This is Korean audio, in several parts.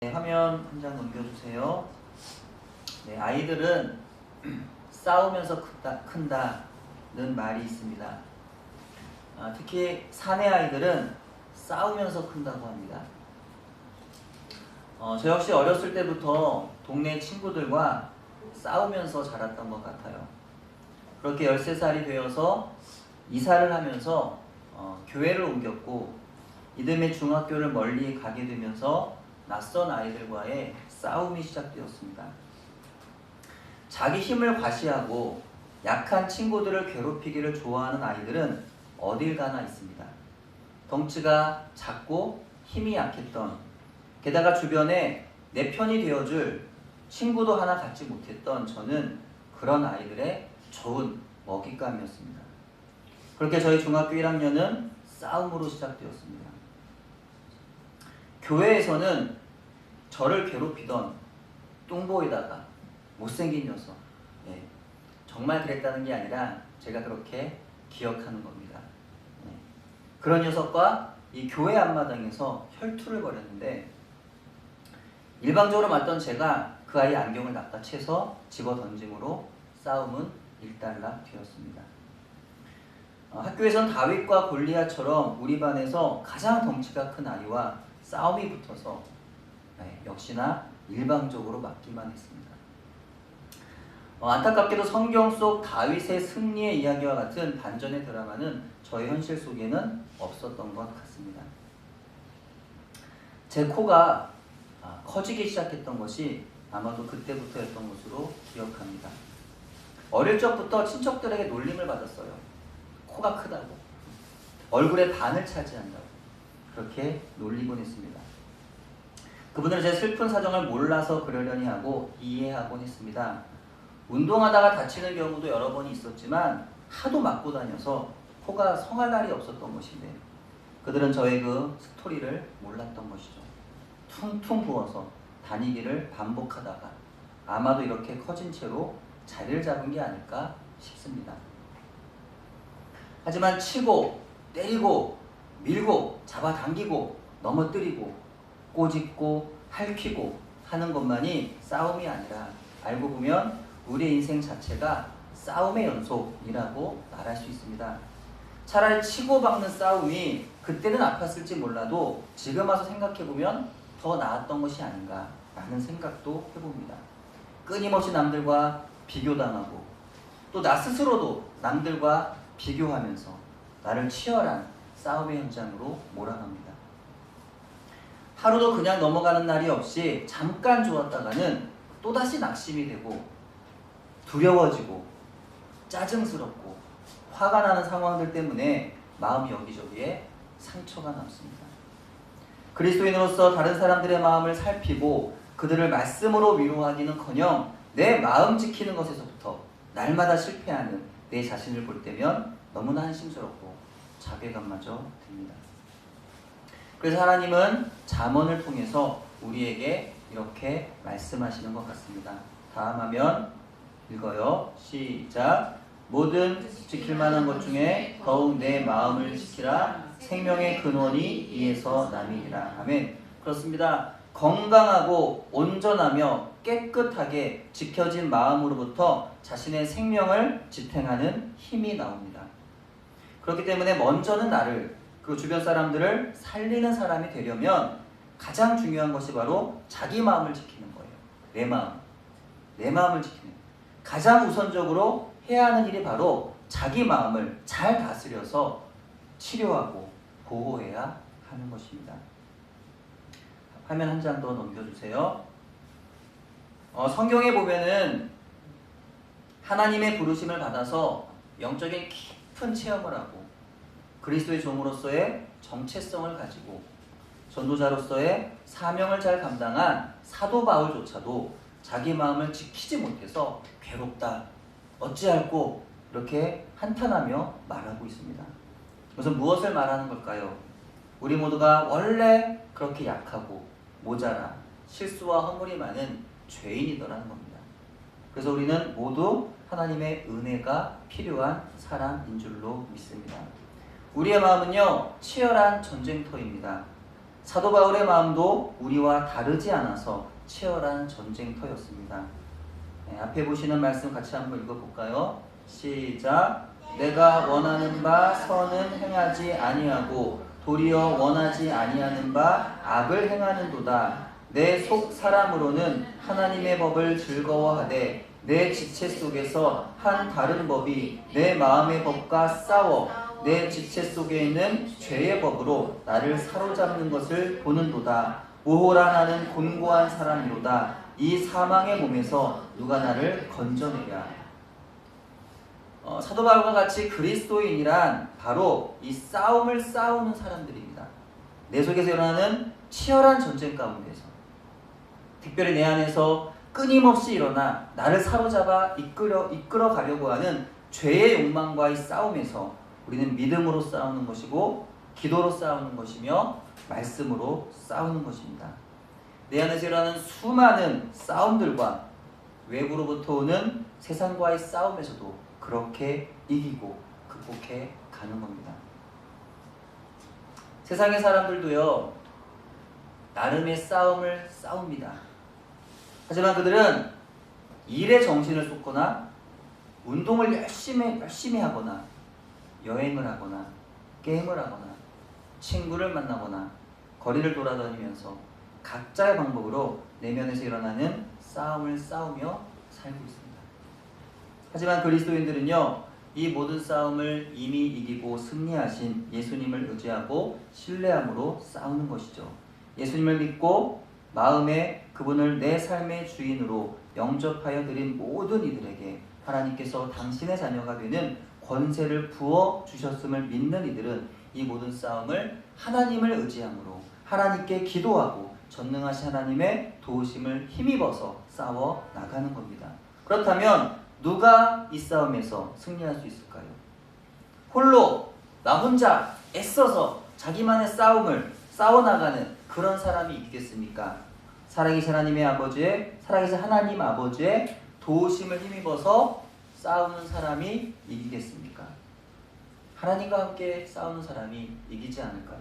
네, 화면 한 장 넘겨주세요. 네, 아이들은 싸우면서 큰다는 말이 있습니다. 특히 사내 아이들은 싸우면서 큰다고 합니다. 저 역시 어렸을 때부터 동네 친구들과 싸우면서 자랐던 것 같아요. 그렇게 13살이 되어서 이사를 하면서 교회를 옮겼고 이듬해 중학교를 멀리 가게 되면서 낯선 아이들과의 싸움이 시작되었습니다. 자기 힘을 과시하고 약한 친구들을 괴롭히기를 좋아하는 아이들은 어딜 가나 있습니다. 덩치가 작고 힘이 약했던, 게다가 주변에 내 편이 되어줄 친구도 하나 갖지 못했던 저는 그런 아이들의 좋은 먹잇감이었습니다. 그렇게 저희 중학교 1학년은 싸움으로 시작되었습니다. 교회에서는 저를 괴롭히던 뚱보에다가 못생긴 녀석, 정말 그랬다는 게 아니라 제가 그렇게 기억하는 겁니다. 그런 녀석과 이 교회 앞마당에서 혈투를 벌였는데 일방적으로 맞던 제가 그 아이 안경을 낚아채서 집어 던짐으로 싸움은 일단락 되었습니다. 학교에선 다윗과 골리앗처럼 우리 반에서 가장 덩치가 큰 아이와 싸움이 붙어서 역시나 일방적으로 맞기만 했습니다. 안타깝게도 성경 속 다윗의 승리의 이야기와 같은 반전의 드라마는 저의 현실 속에는 없었던 것 같습니다. 제 코가 커지기 시작했던 것이 아마도 그때부터였던 것으로 기억합니다. 어릴 적부터 친척들에게 놀림을 받았어요. 코가 크다고, 얼굴의 반을 차지한다고 그렇게 놀리곤 했습니다. 그분들은 제 슬픈 사정을 몰라서 그러려니 하고 이해하곤 했습니다. 운동하다가 다치는 경우도 여러 번이 있었지만 하도 맞고 다녀서 코가 성할 날이 없었던 것인데 그들은 저의 그 스토리를 몰랐던 것이죠. 퉁퉁 부어서 다니기를 반복하다가 아마도 이렇게 커진 채로 자리를 잡은 게 아닐까 싶습니다. 하지만 치고 때리고 밀고 잡아당기고 넘어뜨리고 꼬집고 핥히고 하는 것만이 싸움이 아니라 알고 보면 우리의 인생 자체가 싸움의 연속이라고 말할 수 있습니다. 차라리 치고 박는 싸움이 그때는 아팠을지 몰라도 지금 와서 생각해보면 더 나았던 것이 아닌가라는 생각도 해봅니다. 끊임없이 남들과 비교당하고 또 나 스스로도 남들과 비교하면서 나를 치열한 싸움의 현장으로 몰아갑니다. 하루도 그냥 넘어가는 날이 없이 잠깐 좋았다가는 또다시 낙심이 되고 두려워지고 짜증스럽고 화가 나는 상황들 때문에 마음이 여기저기에 상처가 남습니다. 그리스도인으로서 다른 사람들의 마음을 살피고 그들을 말씀으로 위로하기는커녕 내 마음 지키는 것에서부터 날마다 실패하는 내 자신을 볼 때면 너무나 한심스럽고 자괴감마저 듭니다. 그래서 하나님은 잠언을 통해서 우리에게 이렇게 말씀하시는 것 같습니다. 다음 화면 읽어요. 시작. 모든 지킬 만한 것 중에 더욱 내 마음을 지키라. 생명의 근원이 이에서 남이니라. 아멘. 그렇습니다. 건강하고 온전하며 깨끗하게 지켜진 마음으로부터 자신의 생명을 지탱하는 힘이 나옵니다. 그렇기 때문에 먼저는 나를 그리고 주변 사람들을 살리는 사람이 되려면 가장 중요한 것이 바로 자기 마음을 지키는 거예요. 내 마음을 지키는 거예요. 가장 우선적으로 해야 하는 일이 바로 자기 마음을 잘 다스려서 치료하고 보호해야 하는 것입니다. 화면 한 장 더 넘겨주세요. 성경에 보면은 하나님의 부르심을 받아서 영적인 깊은 체험을 하고 그리스도의 종으로서의 정체성을 가지고 전도자로서의 사명을 잘 감당한 사도 바울조차도 자기 마음을 지키지 못해서 괴롭다, 어찌할꼬 이렇게 한탄하며 말하고 있습니다. 그것은 무엇을 말하는 걸까요? 우리 모두가 원래 그렇게 약하고 모자라 실수와 허물이 많은 죄인이더라는 겁니다. 그래서 우리는 모두 하나님의 은혜가 필요한 사람인 줄로 믿습니다. 우리의 마음은요 치열한 전쟁터입니다. 사도 바울의 마음도 우리와 다르지 않아서 치열한 전쟁터였습니다. 네, 앞에 보시는 말씀 같이 한번 읽어볼까요? 시작. 내가 원하는 바 선은 행하지 아니하고 도리어 원하지 아니하는 바 악을 행하는도다. 내 속 사람으로는 하나님의 법을 즐거워하되 내 지체 속에서 한 다른 법이 내 마음의 법과 싸워 내 지체 속에 있는 죄의 법으로 나를 사로잡는 것을 보는도다. 우호라 나는 곤고한 사람이로다. 이 사망의 몸에서 누가 나를 건져내랴. 사도 바울과 같이 그리스도인이란 바로 이 싸움을 싸우는 사람들입니다. 내 속에서 일어나는 치열한 전쟁 가운데서 특별히 내 안에서 끊임없이 일어나 나를 사로잡아 이끌어 가려고 하는 죄의 욕망과의 싸움에서 우리는 믿음으로 싸우는 것이고 기도로 싸우는 것이며 말씀으로 싸우는 것입니다. 내 안에서 일어나는 수많은 싸움들과 외부로부터 오는 세상과의 싸움에서도 그렇게 이기고 극복해 가는 겁니다. 세상의 사람들도요, 나름의 싸움을 싸웁니다. 하지만 그들은 일에 정신을 쏟거나 운동을 열심히 하거나 여행을 하거나 게임을 하거나 친구를 만나거나 거리를 돌아다니면서 각자의 방법으로 내면에서 일어나는 싸움을 싸우며 살고 있습니다. 하지만 그리스도인들은요, 이 모든 싸움을 이미 이기고 승리하신 예수님을 의지하고 신뢰함으로 싸우는 것이죠. 예수님을 믿고 마음에 그분을 내 삶의 주인으로 영접하여 드린 모든 이들에게 하나님께서 당신의 자녀가 되는 권세를 부어 주셨음을 믿는 이들은 이 모든 싸움을 하나님을 의지함으로 하나님께 기도하고 전능하신 하나님의 도우심을 힘입어서 싸워 나가는 겁니다. 그렇다면 누가 이 싸움에서 승리할 수 있을까요? 홀로 나 혼자 애써서 자기만의 싸움을 싸워나가는 그런 사람이 있겠습니까? 살아계신 하나님 아버지의 도우심을 힘입어서 싸우는 사람이 이기겠습니까? 하나님과 함께 싸우는 사람이 이기지 않을까요?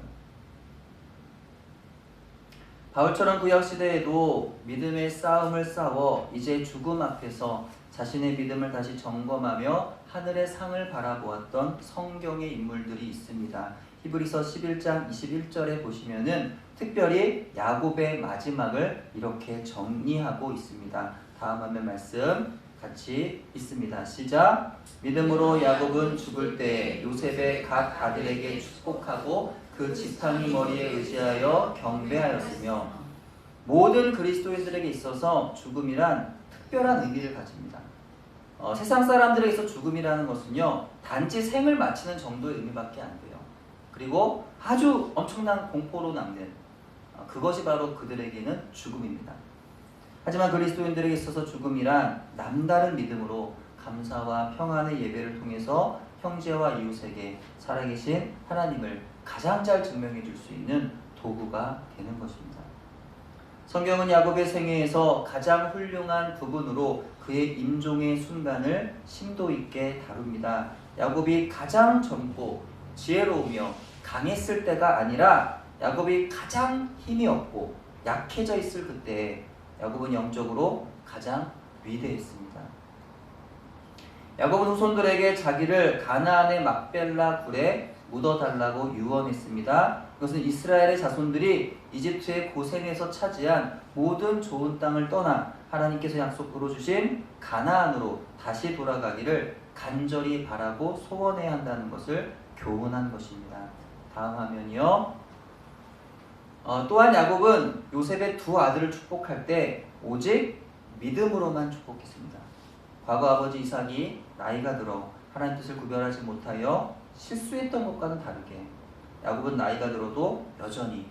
바울처럼 구약시대에도 믿음의 싸움을 싸워 이제 죽음 앞에서 자신의 믿음을 다시 점검하며 하늘의 상을 바라보았던 성경의 인물들이 있습니다. 히브리서 11장 21절에 보시면은 특별히 야곱의 마지막을 이렇게 정리하고 있습니다. 다음 화면 말씀 같이 있습니다. 시작. 믿음으로 야곱은 죽을 때 요셉의 각 아들에게 축복하고 그 지팡이 머리에 의지하여 경배하였으며 모든 그리스도인들에게 있어서 죽음이란 특별한 의미를 가집니다. 세상 사람들에게서 죽음이라는 것은요, 단지 생을 마치는 정도의 의미밖에 안 돼요. 그리고 아주 엄청난 공포로 남는 그것이 바로 그들에게는 죽음입니다. 하지만 그리스도인들에게 있어서 죽음이란 남다른 믿음으로 감사와 평안의 예배를 통해서 형제와 이웃에게 살아계신 하나님을 가장 잘 증명해 줄 수 있는 도구가 되는 것입니다. 성경은 야곱의 생애에서 가장 훌륭한 부분으로 그의 임종의 순간을 심도 있게 다룹니다. 야곱이 가장 젊고 지혜로우며 강했을 때가 아니라 야곱이 가장 힘이 없고 약해져 있을 그때 야곱은 영적으로 가장 위대했습니다. 야곱은 후손들에게 자기를 가나안의 막벨라 굴에 묻어달라고 유언했습니다. 이것은 이스라엘의 자손들이 이집트의 고센에서 차지한 모든 좋은 땅을 떠나 하나님께서 약속으로 주신 가나안으로 다시 돌아가기를 간절히 바라고 소원해야 한다는 것을 교훈한 것입니다. 다음 화면이요. 또한 야곱은 요셉의 두 아들을 축복할 때 오직 믿음으로만 축복했습니다. 과거 아버지 이삭이 나이가 들어 하나님 뜻을 구별하지 못하여 실수했던 것과는 다르게 야곱은 나이가 들어도 여전히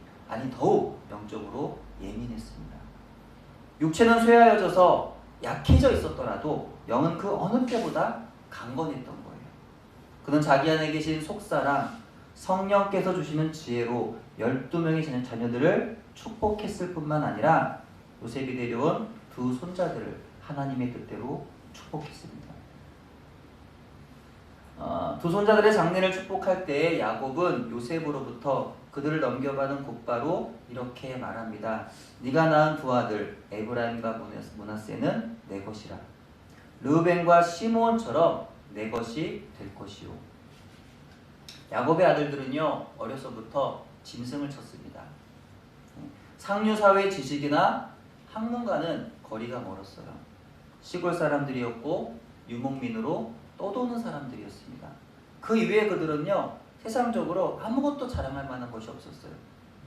더욱 영적으로 예민했습니다. 육체는 쇠하여져서 약해져 있었더라도 영은 그 어느 때보다 강건했던 거예요. 그는 자기 안에 계신 속사랑 성령께서 주시는 지혜로 12명의 자녀들을 축복했을 뿐만 아니라 요셉이 데려온 두 손자들을 하나님의 뜻대로 축복했습니다. 두 손자들의 장례를 축복할 때 야곱은 요셉으로부터 그들을 넘겨가는 곧바로 이렇게 말합니다. 네가 낳은 두 아들 에브라임과 므낫세는 내 것이라. 르우벤과 시므온처럼 내 것이 될 것이요. 야곱의 아들들은요 어려서부터 짐승을 쳤습니다. 상류사회 지식이나 학문과는 거리가 멀었어요. 시골 사람들이었고 유목민으로 떠도는 사람들이었습니다. 그 이외에 그들은요 세상적으로 아무것도 자랑할 만한 것이 없었어요.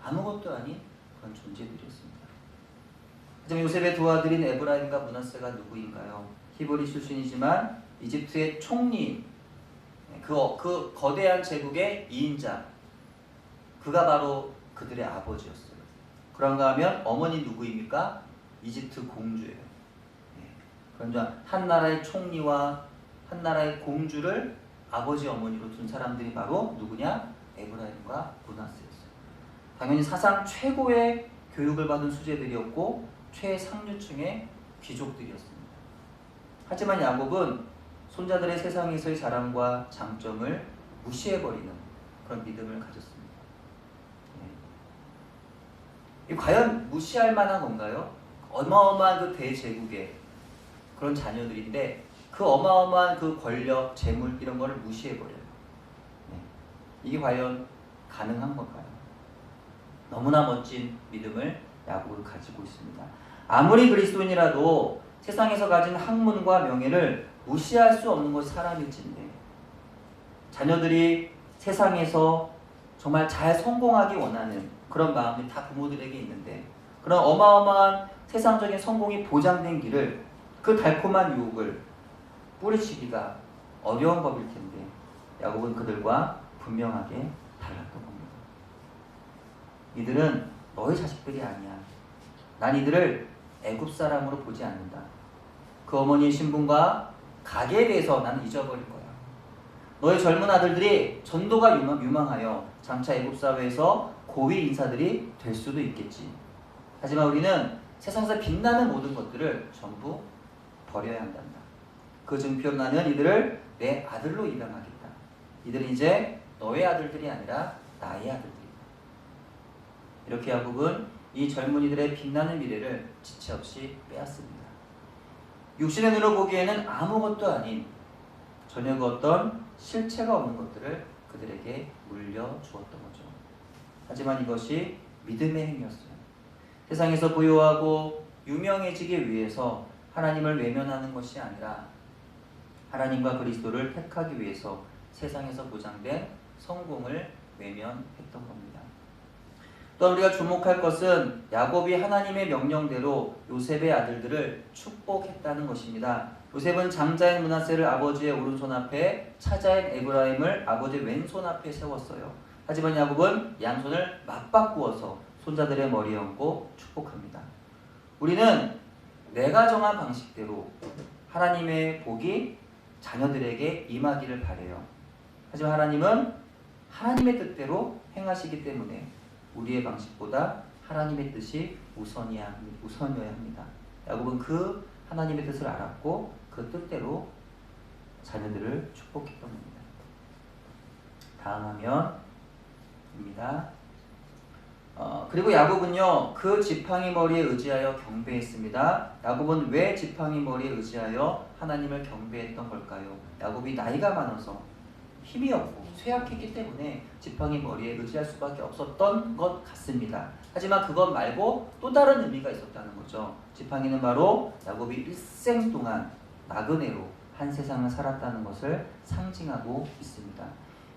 아무것도 아닌 그런 존재들이었습니다. 하지만 요셉의 두 아들인 에브라임과 므낫세가 누구인가요? 히브리 출신이지만 이집트의 총리, 그 거대한 제국의 2인자, 그가 바로 그들의 아버지였어요. 그런가 하면 어머니 누구입니까? 이집트 공주예요. 그러니까 한 나라의 총리와 한 나라의 공주를 아버지 어머니로 둔 사람들이 바로 누구냐? 에브라임과 므낫세였어요. 당연히 사상 최고의 교육을 받은 수재들이었고 최상류층의 귀족들이었습니다. 하지만 야곱은 손자들의 세상에서의 자랑과 장점을 무시해버리는 그런 믿음을 가졌습니다. 이 과연 무시할 만한 건가요? 어마어마한 그 대제국의 그런 자녀들인데 그 어마어마한 그 권력, 재물 이런 거를 무시해버려요. 이게 과연 가능한 걸까요? 너무나 멋진 믿음을 야곱은 가지고 있습니다. 아무리 그리스도인이라도 세상에서 가진 학문과 명예를 무시할 수 없는 것이 사람일진데 자녀들이 세상에서 정말 잘 성공하기 원하는 그런 마음이 다 부모들에게 있는데 그런 어마어마한 세상적인 성공이 보장된 길을 그 달콤한 유혹을 뿌리치기가 어려운 법일 텐데 야곱은 그들과 분명하게 달랐던 겁니다. 이들은 너의 자식들이 아니야. 난 이들을 애굽 사람으로 보지 않는다. 그 어머니의 신분과 가계에 대해서 나는 잊어버릴 거야. 너의 젊은 아들들이 전도가 유망하여 장차 애굽 사회에서 고위 인사들이 될 수도 있겠지. 하지만 우리는 세상에서 빛나는 모든 것들을 전부 버려야 한단다. 그 증표로 나는 이들을 내 아들로 입양하겠다. 이들은 이제 너의 아들들이 아니라 나의 아들들이다. 이렇게 야곱은 이 젊은이들의 빛나는 미래를 지체 없이 빼앗습니다. 육신의 눈으로 보기에는 아무것도 아닌 전혀 그 어떤 실체가 없는 것들을 그들에게 물려주었던 거죠. 하지만 이것이 믿음의 행위였어요. 세상에서 부유하고 유명해지기 위해서 하나님을 외면하는 것이 아니라 하나님과 그리스도를 택하기 위해서 세상에서 보장된 성공을 외면했던 겁니다. 또 우리가 주목할 것은 야곱이 하나님의 명령대로 요셉의 아들들을 축복했다는 것입니다. 요셉은 장자인 므낫세를 아버지의 오른손 앞에, 차자인 에브라임을 아버지의 왼손 앞에 세웠어요. 하지만 야곱은 양손을 맞바꾸어서 손자들의 머리에 얹고 축복합니다. 우리는 내가 정한 방식대로 하나님의 복이 자녀들에게 임하기를 바라요. 하지만 하나님은 하나님의 뜻대로 행하시기 때문에 우리의 방식보다 하나님의 뜻이 우선이어야 합니다. 야곱은 그 하나님의 뜻을 알았고 그 뜻대로 자녀들을 축복했던 겁니다. 다음 화면입니다. 그리고 야곱은요 그 지팡이 머리에 의지하여 경배했습니다. 야곱은 왜 지팡이 머리에 의지하여 하나님을 경배했던 걸까요? 야곱이 나이가 많아서 힘이 없고 쇠약했기 때문에 지팡이 머리에 의지할 수밖에 없었던 것 같습니다. 하지만 그것 말고 또 다른 의미가 있었다는 거죠. 지팡이는 바로 야곱이 일생 동안 나그네로 한 세상을 살았다는 것을 상징하고 있습니다.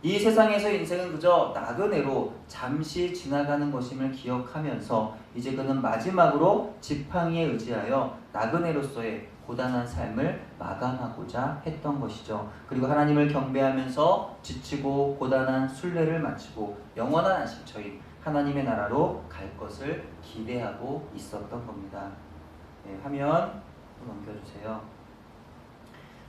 이 세상에서 인생은 그저 나그네로 잠시 지나가는 것임을 기억하면서 이제 그는 마지막으로 지팡이에 의지하여 나그네로서의 고단한 삶을 마감하고자 했던 것이죠. 그리고 하나님을 경배하면서 지치고 고단한 순례를 마치고 영원한 안식처인 하나님의 나라로 갈 것을 기대하고 있었던 겁니다. 화면 넘겨주세요.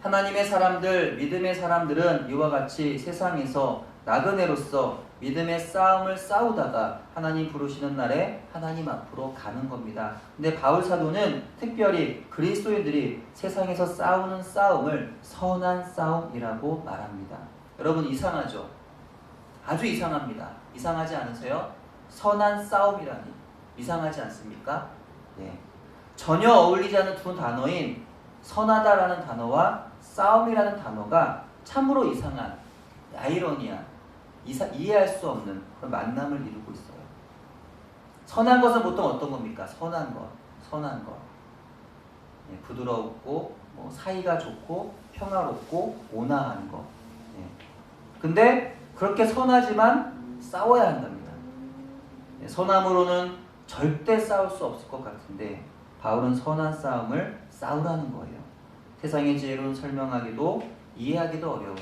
하나님의 사람들, 믿음의 사람들은 이와 같이 세상에서 나그네로서 믿음의 싸움을 싸우다가 하나님 부르시는 날에 하나님 앞으로 가는 겁니다. 근데 바울 사도는 특별히 그리스도인들이 세상에서 싸우는 싸움을 선한 싸움이라고 말합니다. 여러분 이상하죠? 아주 이상합니다. 이상하지 않으세요? 선한 싸움이라니 이상하지 않습니까? 예. 전혀 어울리지 않는 두 단어인 선하다라는 단어와 싸움이라는 단어가 참으로 이상한 아이러니한 이해할 수 없는 그런 만남을 이루고 있어요. 선한 것은 보통 어떤 겁니까? 선한 것. 예, 부드럽고 사이가 좋고 평화롭고 온화한 것. 예. 근데 그렇게 선하지만 싸워야 한답니다. 예, 선함으로는 절대 싸울 수 없을 것 같은데 바울은 선한 싸움을 싸우라는 거예요. 세상의 지혜로는 설명하기도 이해하기도 어려운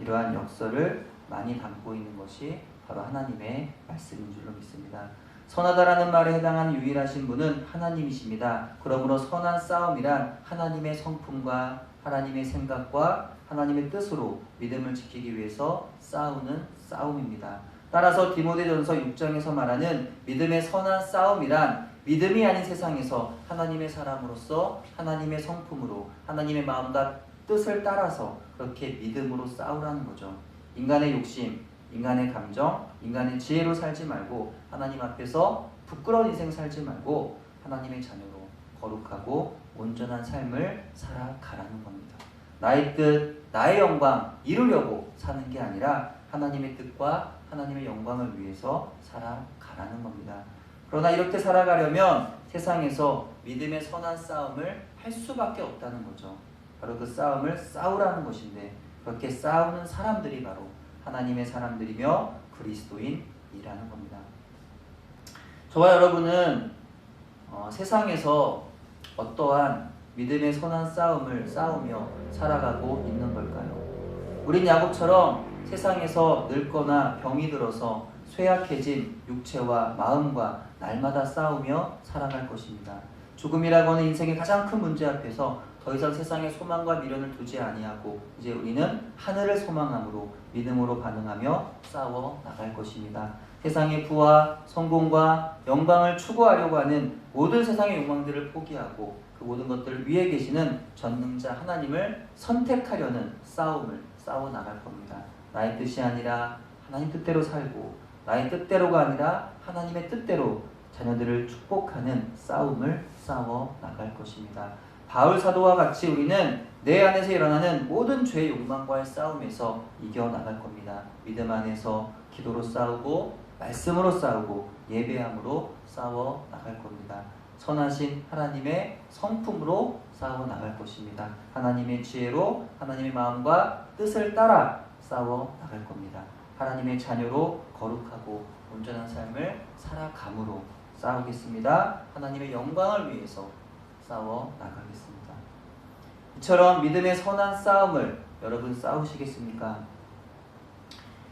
이러한 역설을 많이 담고 있는 것이 바로 하나님의 말씀인 줄로 믿습니다. 선하다라는 말에 해당하는 유일하신 분은 하나님이십니다. 그러므로 선한 싸움이란 하나님의 성품과 하나님의 생각과 하나님의 뜻으로 믿음을 지키기 위해서 싸우는 싸움입니다. 따라서 디모데전서 6장에서 말하는 믿음의 선한 싸움이란 믿음이 아닌 세상에서 하나님의 사람으로서 하나님의 성품으로 하나님의 마음과 뜻을 따라서 그렇게 믿음으로 싸우라는 거죠. 인간의 욕심, 인간의 감정, 인간의 지혜로 살지 말고 하나님 앞에서 부끄러운 인생 살지 말고 하나님의 자녀로 거룩하고 온전한 삶을 살아가라는 겁니다. 나의 뜻, 나의 영광 이루려고 사는 게 아니라 하나님의 뜻과 하나님의 영광을 위해서 살아가라는 겁니다. 그러나 이렇게 살아가려면 세상에서 믿음의 선한 싸움을 할 수밖에 없다는 거죠. 바로 그 싸움을 싸우라는 것인데 그렇게 싸우는 사람들이 바로 하나님의 사람들이며 그리스도인이라는 겁니다. 저와 여러분은 세상에서 어떠한 믿음의 선한 싸움을 싸우며 살아가고 있는 걸까요? 우린 야곱처럼 세상에서 늙거나 병이 들어서 쇠약해진 육체와 마음과 날마다 싸우며 살아갈 것입니다. 죽음이라고 하는 인생의 가장 큰 문제 앞에서 더 이상 세상에 소망과 미련을 두지 아니하고 이제 우리는 하늘을 소망함으로 믿음으로 반응하며 싸워 나갈 것입니다. 세상의 부와 성공과 영광을 추구하려고 하는 모든 세상의 욕망들을 포기하고 그 모든 것들을 위에 계시는 전능자 하나님을 선택하려는 싸움을 싸워 나갈 겁니다. 나의 뜻이 아니라 하나님 뜻대로 살고 나의 뜻대로가 아니라 하나님의 뜻대로 자녀들을 축복하는 싸움을 싸워 나갈 것입니다. 바울 사도와 같이 우리는 내 안에서 일어나는 모든 죄의 욕망과의 싸움에서 이겨나갈 겁니다. 믿음 안에서 기도로 싸우고 말씀으로 싸우고 예배함으로 싸워 나갈 겁니다. 선하신 하나님의 성품으로 싸워 나갈 것입니다. 하나님의 지혜로 하나님의 마음과 뜻을 따라 싸워 나갈 겁니다. 하나님의 자녀로 거룩하고 온전한 삶을 살아감으로 싸우겠습니다. 하나님의 영광을 위해서 싸워 나가겠습니다. 이처럼 믿음의 선한 싸움을 여러분 싸우시겠습니까?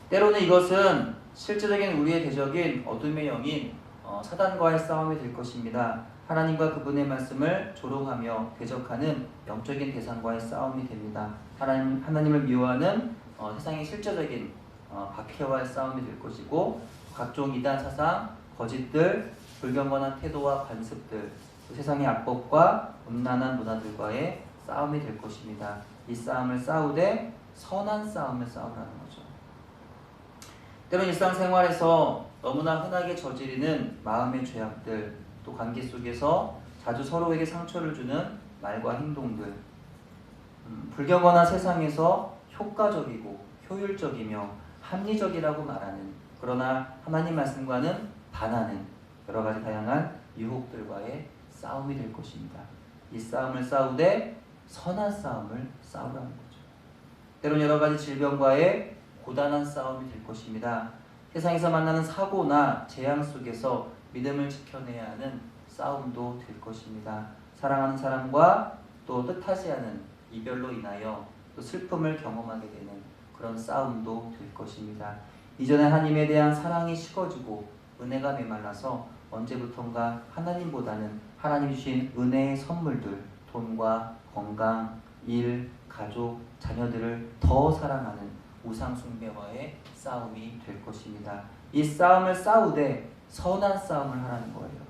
때로는 이것은 실제적인 우리의 대적인 어둠의 영인 사단과의 싸움이 될 것입니다. 하나님과 그분의 말씀을 조롱하며 대적하는 영적인 대상과의 싸움이 됩니다. 하나님을 미워하는 세상의 실제적인 박해와의 싸움이 될 것이고 각종 이단 사상, 거짓들, 불경건한 태도와 관습들 세상의 악법과 음란한 문화들과의 싸움이 될 것입니다. 이 싸움을 싸우되 선한 싸움을 싸우라는 거죠. 때론 일상생활에서 너무나 흔하게 저지르는 마음의 죄악들 또 관계 속에서 자주 서로에게 상처를 주는 말과 행동들 불경건한 세상에서 효과적이고 효율적이며 합리적이라고 말하는 그러나 하나님 말씀과는 반하는 여러 가지 다양한 유혹들과의 싸움이 될 것입니다. 이 싸움을 싸우되 선한 싸움을 싸우라는 거죠. 때론 여러 가지 질병과의 고단한 싸움이 될 것입니다. 세상에서 만나는 사고나 재앙 속에서 믿음을 지켜내야 하는 싸움도 될 것입니다. 사랑하는 사람과 또 뜻하지 않은 이별로 인하여 또 슬픔을 경험하게 되는 그런 싸움도 될 것입니다. 이전에 하나님에 대한 사랑이 식어지고 은혜가 메말라서 언제부턴가 하나님보다는 하나님 주신 은혜의 선물들, 돈과 건강, 일, 가족, 자녀들을 더 사랑하는 우상 숭배와의 싸움이 될 것입니다. 이 싸움을 싸우되 선한 싸움을 하라는 거예요.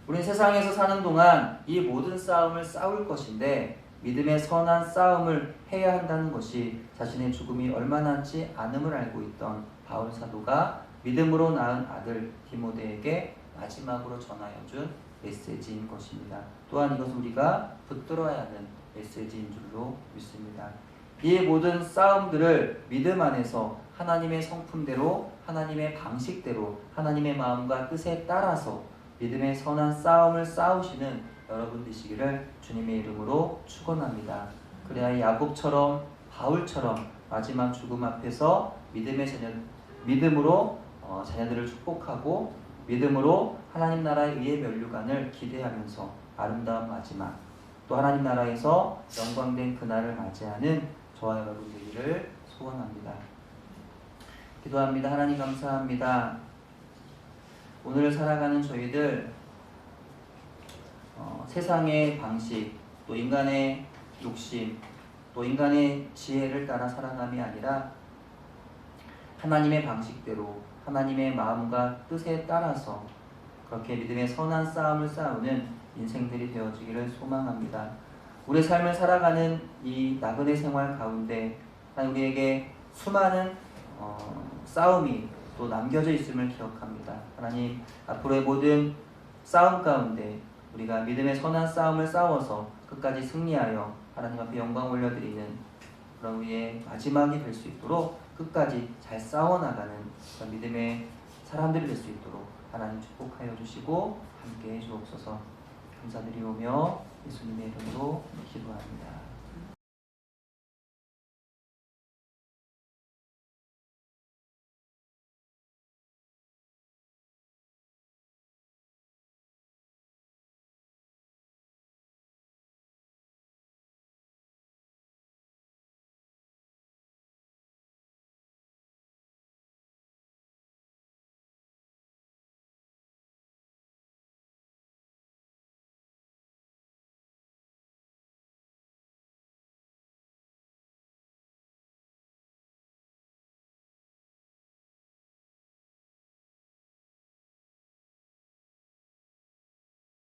우린 세상에서 사는 동안 이 모든 싸움을 싸울 것인데 믿음의 선한 싸움을 해야 한다는 것이 자신의 죽음이 얼마 남지 않음을 알고 있던 바울 사도가 믿음으로 낳은 아들 디모데에게 마지막으로 전하여준 메시지인 것입니다. 또한 이것은 우리가 붙들어야 하는 메시지인 줄로 믿습니다. 이 모든 싸움들을 믿음 안에서 하나님의 성품대로, 하나님의 방식대로, 하나님의 마음과 뜻에 따라서 믿음의 선한 싸움을 싸우시는 여러분 되시기를 주님의 이름으로 축원합니다. 그래야 야곱처럼 바울처럼 마지막 죽음 앞에서 믿음으로 자녀들을 축복하고 믿음으로 하나님 나라의 의의 면류관을 기대하면서 아름다운 마지막 또 하나님 나라에서 영광된 그날을 맞이하는 저와 여러분 되기를 소원합니다. 기도합니다. 하나님 감사합니다. 오늘 살아가는 저희들 세상의 방식 또 인간의 욕심 또 인간의 지혜를 따라 살아감이 아니라 하나님의 방식대로 하나님의 마음과 뜻에 따라서 그렇게 믿음의 선한 싸움을 싸우는 인생들이 되어지기를 소망합니다. 우리 삶을 살아가는 이 나그네 생활 가운데 우리에게 수많은 싸움이 또 남겨져 있음을 기억합니다. 하나님 앞으로의 모든 싸움 가운데 우리가 믿음의 선한 싸움을 싸워서 끝까지 승리하여 하나님 앞에 영광 올려드리는 그런 우리의 마지막이 될 수 있도록 끝까지 잘 싸워나가는 그런 믿음의 사람들이 될 수 있도록 하나님 축복하여 주시고 함께해 주옵소서. 감사드리오며 예수님의 이름으로 기도합니다.